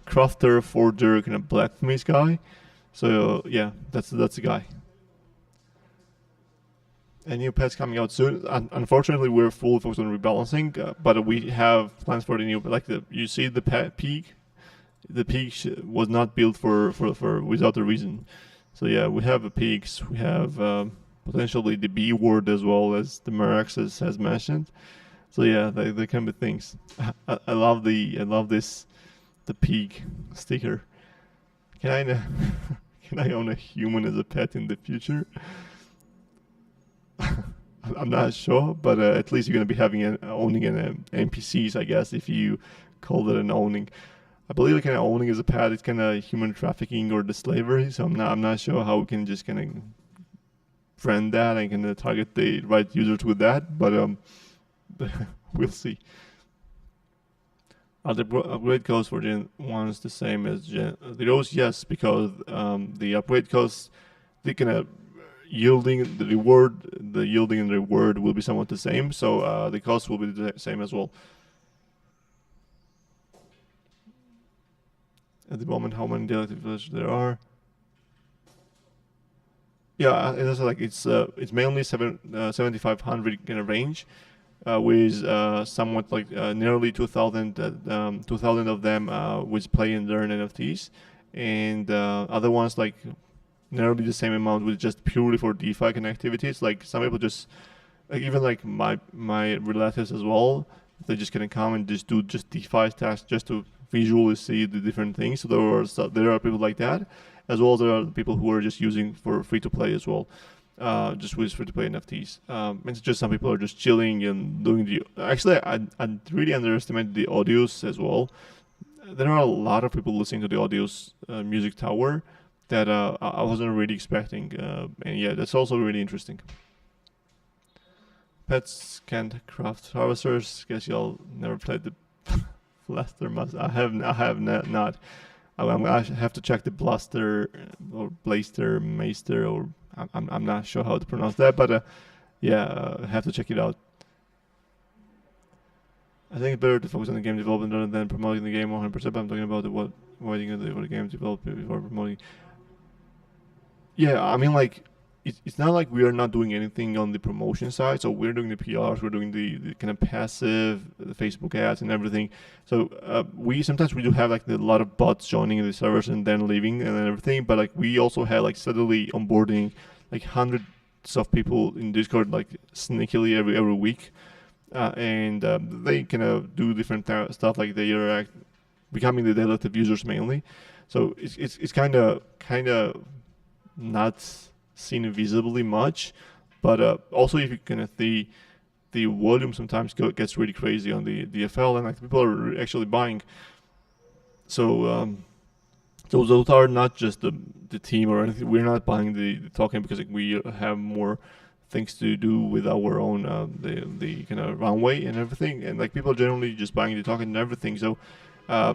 crafter, forger, kind of blacksmith guy. So yeah, that's the guy. And new pets coming out soon. Unfortunately, we're full focused on rebalancing, but we have plans for the new. Like you see the pet peak. The peak was not built for without a reason. So yeah, we have the peaks. We have potentially the B word as well, as the Marax has mentioned. So yeah, they can be things. I love this the peak sticker. Can I can I own a human as a pet in the future? I'm not sure, but at least you're gonna be owning an NPCs, I guess, if you call it an owning. I believe kind of owning as a pet is kind of human trafficking or the slavery. So I'm not sure how we can just kind of friend that and kind of target the right users with that, but we'll see. Are the upgrade costs for Gen 1s the same as Gen 0s? Yes, because the upgrade costs, they kind of yielding and the reward will be somewhat the same, so the cost will be the same as well. At the moment, how many dialectic villages there are? Yeah, it's like it's mainly 7,500 in a range, with somewhat like nearly 2,000 2,000 of them with play and learn NFTs, and other ones like nearly the same amount with just purely for DeFi connectivities. Like some people just like even like my relatives as well, they just gonna come and just do just DeFi tasks just to visually see the different things. So there are people like that, as well as there are people who are just using for free to play as well, just with free to play NFTs. It's just some people are just chilling and doing the. Actually, I really underestimated the audios as well. There are a lot of people listening to the audios music tower that I wasn't really expecting, and yeah, that's also really interesting. Pets can't craft harvesters. Guess y'all never played the Blaster Master. I have not. I have to check the Blaster or Blaster Meister, or I'm not sure how to pronounce that, but yeah, I have to check it out. I think it's better to focus on the game development rather than promoting the game 100%. But I'm talking about what you can do for the game development before promoting. Yeah, I mean, like, it's not like we are not doing anything on the promotion side. So we're doing the PRs, we're doing the kind of passive, the Facebook ads and everything. So we do have like a lot of bots joining the servers and then leaving and everything. But like we also have like steadily onboarding like hundreds of people in Discord like sneakily every week, and they kind of do different stuff, like they are becoming the deleted users mainly. So it's kind of not seen visibly much, but also if you can see the volume sometimes gets really crazy on the DFL, and like people are actually buying. So those are not just the team or anything. We're not buying the token because like, we have more things to do with our own the kind of runway and everything, and like people are generally just buying the token and everything. So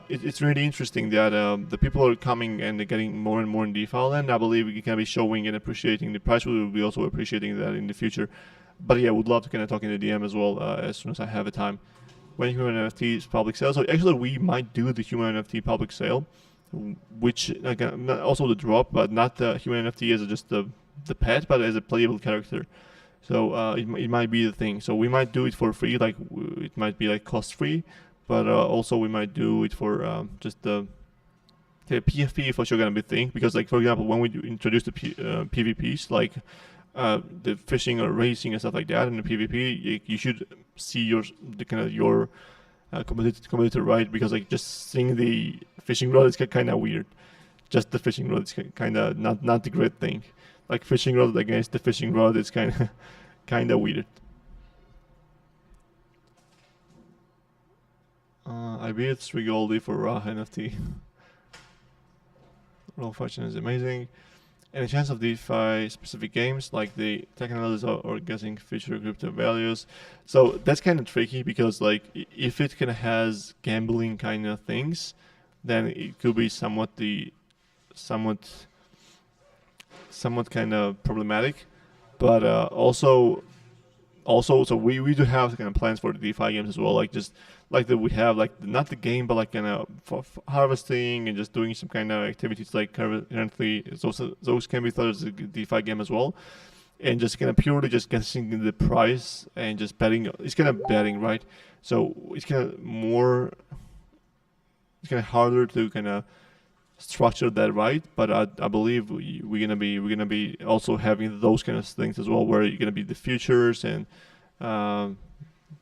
it's really interesting that the people are coming and they're getting more and more in DeFi, and I believe we can be showing and appreciating the price. We will be also appreciating that in the future. But yeah, would love to kind of talk in the DM as well as soon as I have a time. When human NFT is public sale, so actually we might do the human NFT public sale, which again also the drop, but not the human NFT as just the pet, but as a playable character. So it might be the thing. So we might do it for free, like it might be like cost free. But also we might do it for just the PFP for sure gonna be thing, because like for example when we introduce the PvPs like the fishing or racing and stuff like that in the PvP, you should see your competitor, right? Because like just seeing the fishing rod is kind of weird. Just the fishing rod is kind of not the great thing. Like fishing rod against the fishing rod is kind of weird. I beat 3 goldie for raw NFT. Roll function is amazing. Any chance of DeFi specific games like the tech analysis or guessing future crypto values? So that's kind of tricky because like if it kind of has gambling kind of things, then it could be somewhat kind of problematic. But also so we do have kind of plans for the DeFi games as well, like just like that we have like not the game but like kind of for harvesting and just doing some kind of activities like currently those can be thought as a DeFi game as well, and just kind of purely just guessing the price and just betting. It's kind of betting, right? So it's kind of harder to kind of structure that right, but I believe we're gonna be also having those kind of things as well, where you're gonna be the futures and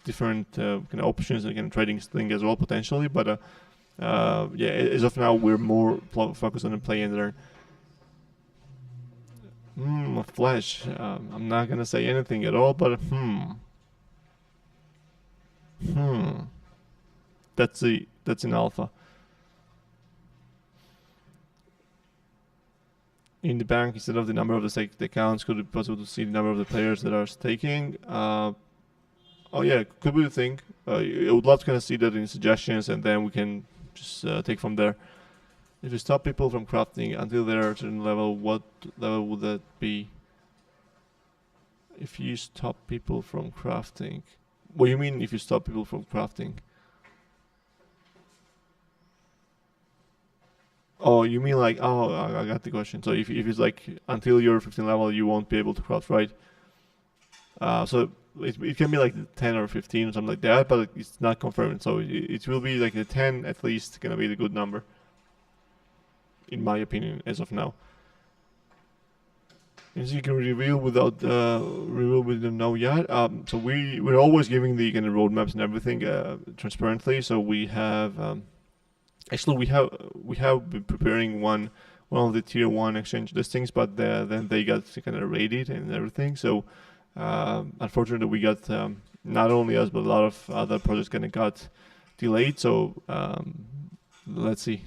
different kind of options and kind of trading thing as well potentially. But yeah, as of now we're more focused on the play and learn. Flash. I'm not gonna say anything at all, but that's an alpha. In the bank, instead of the number of the staked accounts, could it be possible to see the number of the players that are staking? Oh yeah, could be the thing. I would love to kind of see that in suggestions, and then we can just take from there. If you stop people from crafting until they're at a certain level, what level would that be? If you stop people from crafting, what do you mean? If you stop people from crafting? Oh, you mean like, oh, I got the question. So if it's like until you're 15 level, you won't be able to craft, right? So it can be like 10 or 15 or something like that, but it's not confirmed. So it will be like the 10 at least gonna be the good number, in my opinion, as of now. As you can reveal without reveal we don't know yet. So we're always giving the kind of roadmaps and everything transparently. So we have. Actually, we have been preparing one of the tier 1 exchange listings, but then they got kind of raided and everything. So unfortunately, we got not only us but a lot of other projects kind of got delayed. So let's see.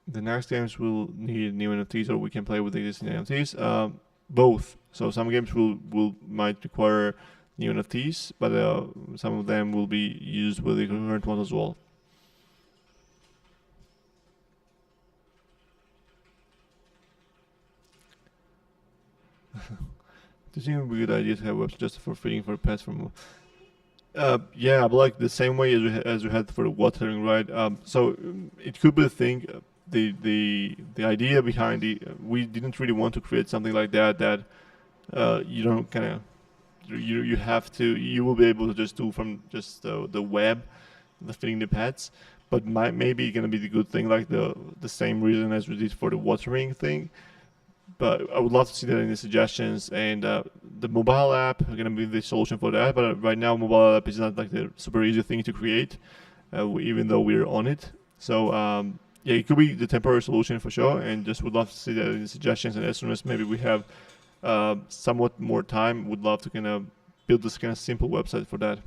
The next games will need new NFTs, or we can play with the existing NFTs. Both. So some games might require new NFTs, but some of them will be used with the current ones as well. Do you think it would be a good idea to have webs just for feeding for pets from? Yeah, but like the same way as we had for the watering, right? So it could be a thing. The idea behind we didn't really want to create something like that you don't kind of you will be able to just do from just the web, the feeding the pets, but maybe gonna be the good thing, like the same reason as we did for the watering thing. But I would love to see that in the suggestions, and the mobile app are gonna be the solution for that. But right now, mobile app is not like the super easy thing to create, even though we're on it. So yeah, it could be the temporary solution for sure, and just would love to see that in the suggestions. And as soon as maybe we have somewhat more time, would love to kind of build this kind of simple website for that.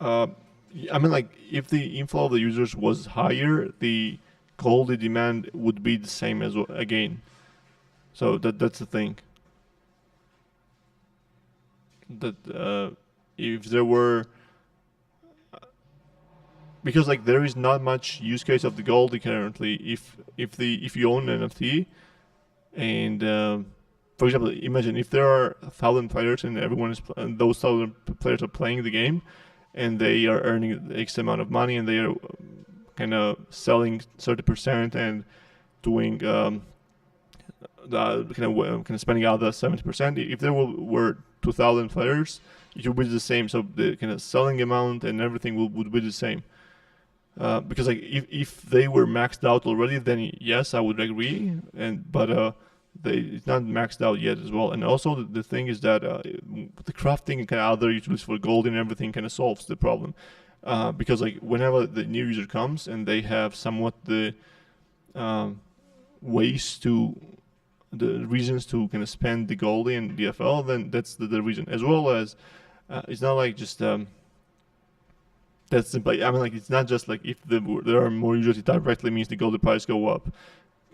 I mean, like, if the inflow of the users was higher, the goldie demand would be the same as well, again. So that's the thing. That if there were, because like there is not much use case of the goldie currently. If you own an NFT, and for example, imagine if there are 1,000 players and and those 1,000 players are playing the game, and they are earning X amount of money, and they are kind of selling 30% and doing kind of spending out the 70%. If there were 2,000 players, it would be the same. So the kind of selling amount and everything would be the same. Because like if they were maxed out already, then yes, I would agree. But it's not maxed out yet as well. And also the thing is that the crafting and kind of other utilities for gold and everything kind of solves the problem. Because like whenever the new user comes and they have somewhat the the reasons to kind of spend the gold in DFL, then that's the reason. As well as it's not like just that's simple. I mean, like it's not just like if there are more users, it directly means the gold price go up.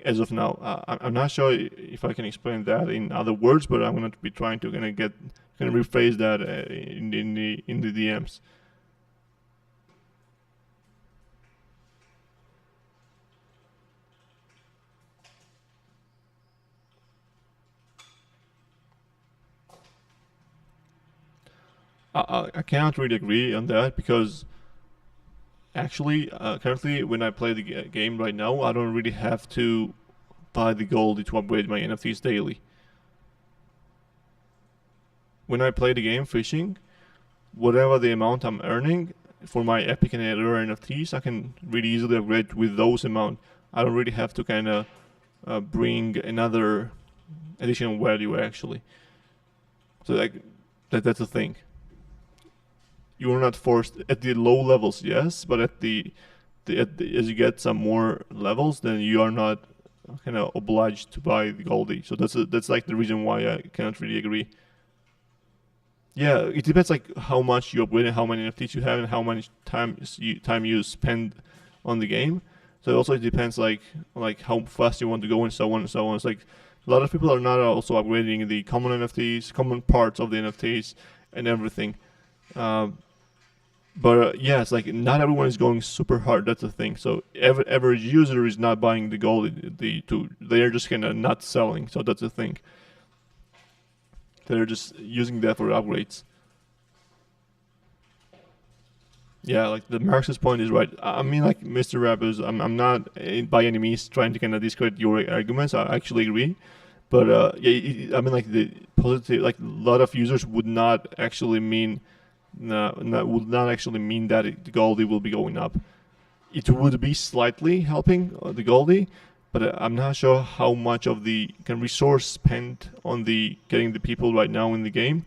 As of now, I'm not sure if I can explain that in other words, but I'm going to be trying to kind of rephrase that in the DMs. I cannot really agree on that because actually, currently when I play the game right now, I don't really have to buy the gold to upgrade my NFTs daily. When I play the game fishing, whatever the amount I'm earning for my epic and rare NFTs, I can really easily upgrade with those amount. I don't really have to kind of bring another additional value actually. So like that's the thing. You are not forced at the low levels, yes, but at the as you get some more levels, then you are not kind of obliged to buy the Goldie. So that's like the reason why I cannot really agree. Yeah, it depends like how much you upgrade and how many NFTs you have and how much time you spend on the game. So also it depends like how fast you want to go and so on and so on. It's like a lot of people are not also upgrading the common NFTs, common parts of the NFTs and everything. But yeah, it's like not everyone is going super hard. That's the thing. So average user is not buying the gold. They are just kind of not selling. So that's the thing. They're just using that for upgrades. Yeah, like the Marxist point is right. I mean, like Mr. Rappers, I'm not by any means trying to kind of discredit your arguments. I actually agree. But yeah, I mean, like the positive, like a lot of users would not actually mean. Would not actually mean that the Goldie will be going up. It would be slightly helping the Goldie, but I'm not sure how much of the kind of resource spent on the getting the people right now in the game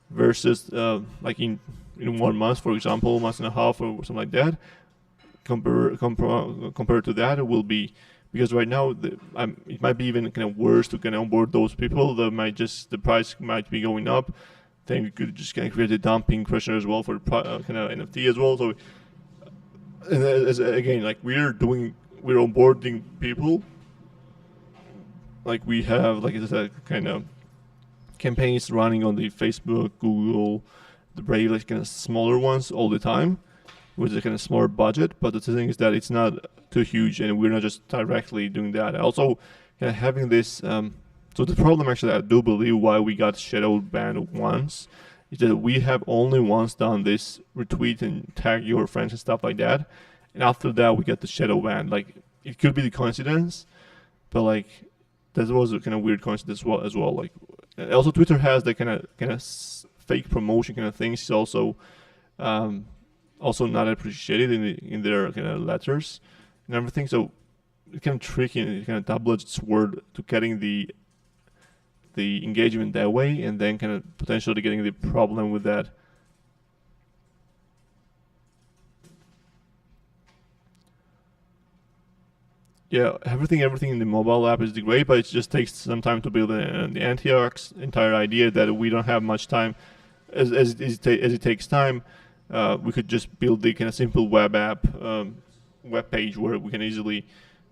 versus like in 1 month, for example, month and a half or something like that. Compared to that, it will be because right now it might be even kind of worse to kind of onboard those people. The price might be going up. Then we could just kind of create a dumping pressure as well for kind of NFT as well. So, and again, like we're onboarding people. Like we have, like I said, kind of campaigns running on the Facebook, Google, the Brave, like kind of smaller ones all the time, with a kind of smaller budget. But the thing is that it's not too huge, and we're not just directly doing that. Also, kind of having this. So the problem actually, I do believe why we got shadow banned once is that we have only once done this retweet and tag your friends and stuff like that, and after that we get the shadow ban. Like it could be the coincidence, but like that was a kind of weird coincidence as well. Like also Twitter has the kind of fake promotion kind of things. It's also not appreciated in their kind of letters and everything. So it's kind of tricky and kind of double-edged sword to getting the engagement that way, and then kind of potentially getting the problem with that. Yeah, everything in the mobile app is great, but it just takes some time to build. And the Antioch's entire idea that we don't have much time, as it takes time, we could just build the kind of simple web app, web page where we can easily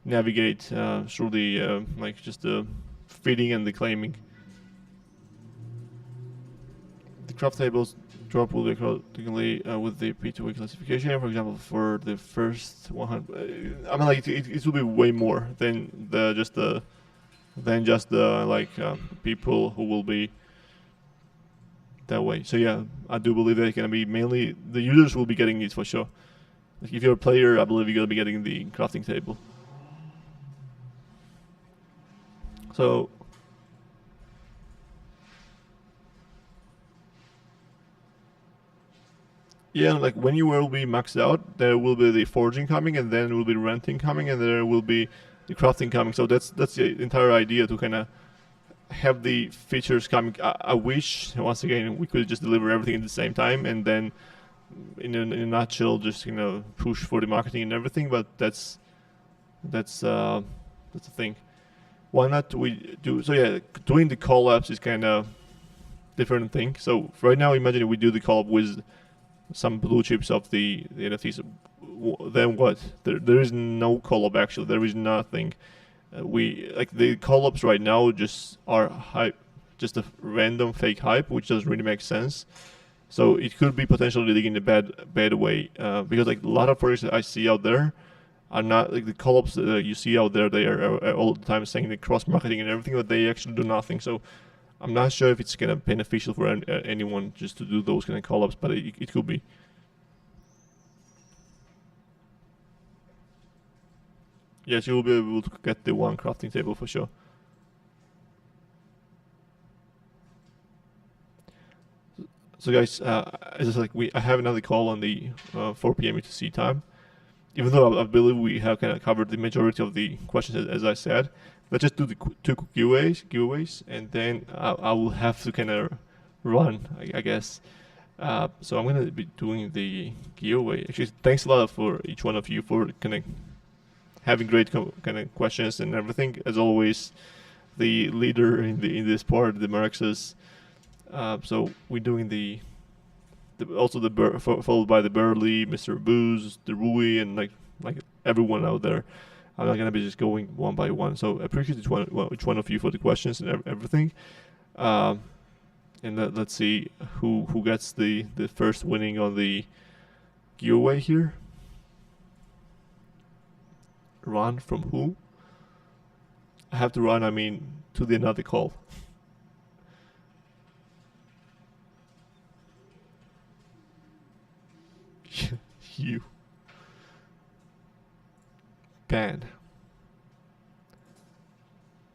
navigate through the like just the feeding and the claiming. The craft tables drop will be automatically with the P2A classification. For example, for the first 100, I mean, like it will be way more than just the people who will be that way. So yeah, I do believe that it's gonna be mainly the users will be getting it for sure. Like if you're a player, I believe you're gonna be getting the crafting table. So Yeah, like when you will be maxed out, there will be the forging coming, and then will be renting coming, and there will be the crafting coming. So that's the entire idea, to kind of have the features coming. I wish, once again, we could just deliver everything at the same time, and then in a nutshell, just push for the marketing and everything. But that's the thing. Why not we do so? Yeah, doing the collabs is kind of different thing. So right now, imagine we do the collab with some blue chips of the NFTs. Then what? There is no collab actually. There is nothing. We like the collabs right now just are hype, just a random fake hype, which doesn't really make sense. So it could be potentially leading in a bad way, because like a lot of projects that I see out there are not like the collabs that you see out there. They are all the time saying the cross marketing and everything, but they actually do nothing. So I'm not sure if it's kind of beneficial for anyone just to do those kind of collabs, but it could be. Yes, you will be able to get the one crafting table for sure. So guys, as I said, I have another call on the 4 p.m. UTC time. Even though I believe we have kind of covered the majority of the questions, as I said, let's just do the two giveaways, and then I will have to kind of run, I guess. So I'm gonna be doing the giveaway. Actually, thanks a lot for each one of you for kind of having great kind of questions and everything. As always, the leader in this part, the Marxes. So we're doing the also followed by the Burley, Mr. Booze, the Rui, and like everyone out there. I'm not gonna be just going one by one. So I appreciate each one of you for the questions and everything. And let's see who gets the first winning on the giveaway here. Run from who? I have to run. I mean, to the another call. You ban.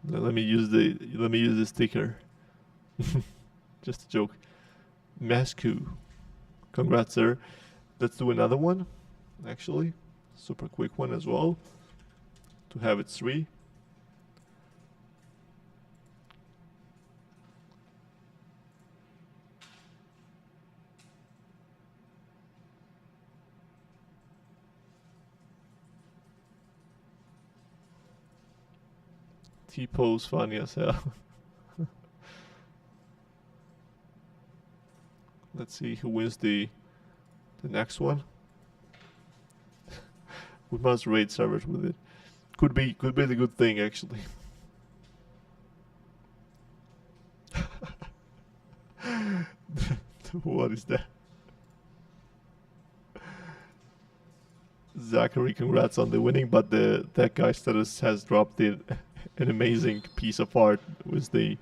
Let me use the sticker. Just a joke. Masku. Congrats, sir. Let's do another one. Actually, super quick one as well. To have it 3. T-pose funny as hell. Let's see who wins the next one. We must raid servers with it. Could be the good thing actually. What is that? Zachary, congrats on the winning, but that guy status has dropped an amazing piece of art with the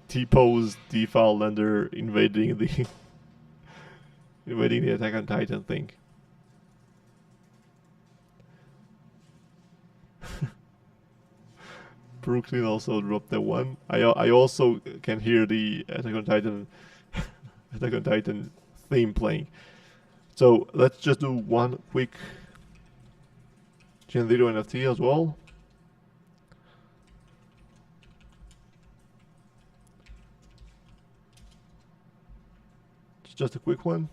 T-pose DeFi lender invading the Attack on Titan thing. Brooklyn also dropped that one. I also can hear the Attack on Titan theme playing. So let's just do one quick Gen 0 NFT as well. Just a quick one.